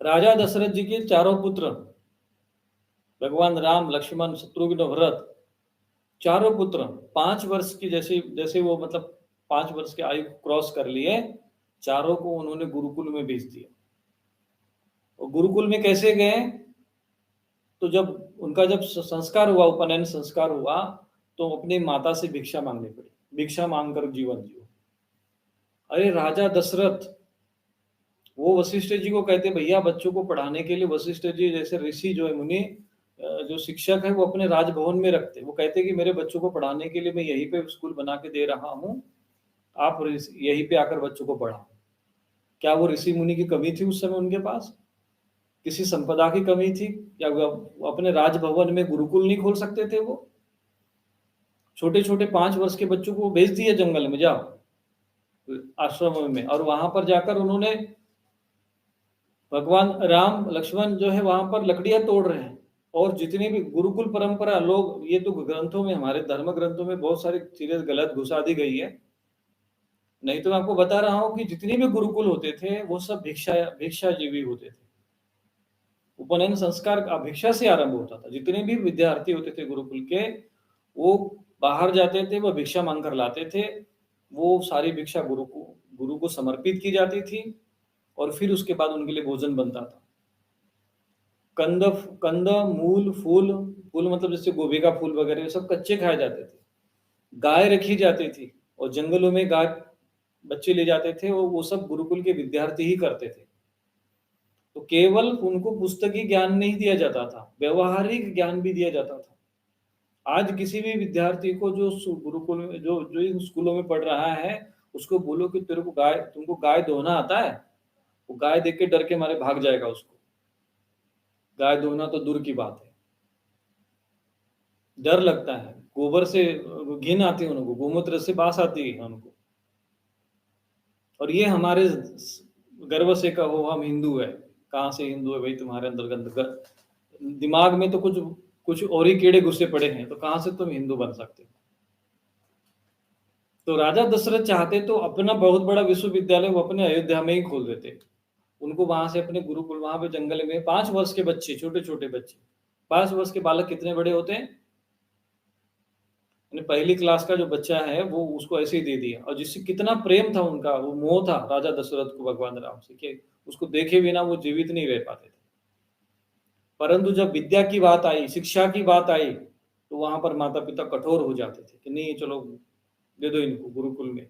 राजा दशरथ जी के चारों पुत्र, भगवान राम, लक्ष्मण, शत्रुघ्न, भरत, चारों पुत्र 5 वर्ष की जैसे जैसे वो मतलब 5 वर्ष की आयु क्रॉस कर लिए, चारों को उन्होंने गुरुकुल में भेज दिया। और गुरुकुल में कैसे गए? तो जब उनका जब संस्कार हुआ, उपनयन संस्कार हुआ, तो अपनी माता से भिक्षा मांगनी पड़ी, भिक्षा मांगकर जीवन जियो। अरे राजा दशरथ वो वशिष्ठ जी को कहते, भैया बच्चों को पढ़ाने के लिए वशिष्ठ जी जैसे ऋषि जो है, मुनि जो शिक्षक है, वो अपने राजभवन में रखते। वो कहते कि मेरे बच्चों को पढ़ाने के लिए मैं यहीं पे स्कूल बना के दे रहा हूँ, आप यहीं पे आकर बच्चों को पढ़ाओ। क्या वो ऋषि मुनि की कमी थी उस समय उनके पास? किसी संपदा की कमी थी? या वो अपने राजभवन में गुरुकुल नहीं खोल सकते थे? वो छोटे छोटे 5 वर्ष के बच्चों को भेज दिए जंगल में, जाओ आश्रम में, और वहां पर जाकर उन्होंने भगवान राम लक्ष्मण जो है वहां पर लकड़ियां तोड़ रहे हैं। और जितनी भी गुरुकुल परंपरा लोग, ये तो ग्रंथों में, हमारे धर्म ग्रंथों में बहुत सारी चीजें गलत घुसा दी गई है। नहीं तो मैं आपको बता रहा हूँ कि जितने भी गुरुकुल होते थे वो सब भिक्षाजीवी होते थे। उपनयन संस्कार भिक्षा से आरंभ होता था। जितने भी विद्यार्थी होते थे गुरुकुल के, वो बाहर जाते थे, वो भिक्षा मांग कर लाते थे। वो सारी भिक्षा गुरु को समर्पित की जाती थी, और फिर उसके बाद उनके लिए भोजन बनता था। कंद कंद मूल फूल, फूल मतलब जैसे गोभी का फूल वगैरह, सब कच्चे खाए जाते थे। गाय रखी जाती थी, और जंगलों में गाय बच्चे ले जाते थे, और वो सब गुरुकुल के विद्यार्थी ही करते थे। तो केवल उनको पुस्तकीय ज्ञान नहीं दिया जाता था, व्यवहारिक ज्ञान भी दिया जाता था। आज किसी भी विद्यार्थी को जो गुरुकुल में, जो जो इन स्कूलों में पढ़ रहा है, उसको बोलो कि तेरे को तुमको गाय धोना आता है, वो गाय देख के डर के मारे भाग जाएगा। उसको गाय धोना तो दूर की बात है, डर लगता है। गोबर से घिन आती है उनको, गोमूत्र से बास आती है उनको। और ये हमारे गर्व से कहो हम हिंदू है। कहाँ से हिंदू है भाई? तुम्हारे अंदर दिमाग में तो कुछ कुछ और ही कीड़े घुसे पड़े हैं, तो कहाँ से तुम हिंदू बन सकते हो? तो राजा दशरथ चाहते तो अपना बहुत बड़ा विश्वविद्यालय वो अपने अयोध्या में ही खोल देते। उनको वहां से अपने गुरुकुल, वहां पे जंगल में 5 वर्ष के बच्चे, छोटे छोटे बच्चे, 5 वर्ष के बालक कितने बड़े होते हैं? पहली क्लास का जो बच्चा है वो उसको ऐसे ही दे दिया। और जिससे कितना प्रेम था उनका, वो मोह था राजा दशरथ को भगवान राम से, कि उसको देखे बिना वो जीवित नहीं रह पाते थे। परंतु जब विद्या की बात आई, शिक्षा की बात आई, तो वहां पर माता पिता कठोर हो जाते थे कि नहीं, चलो दे दो इनको गुरुकुल में।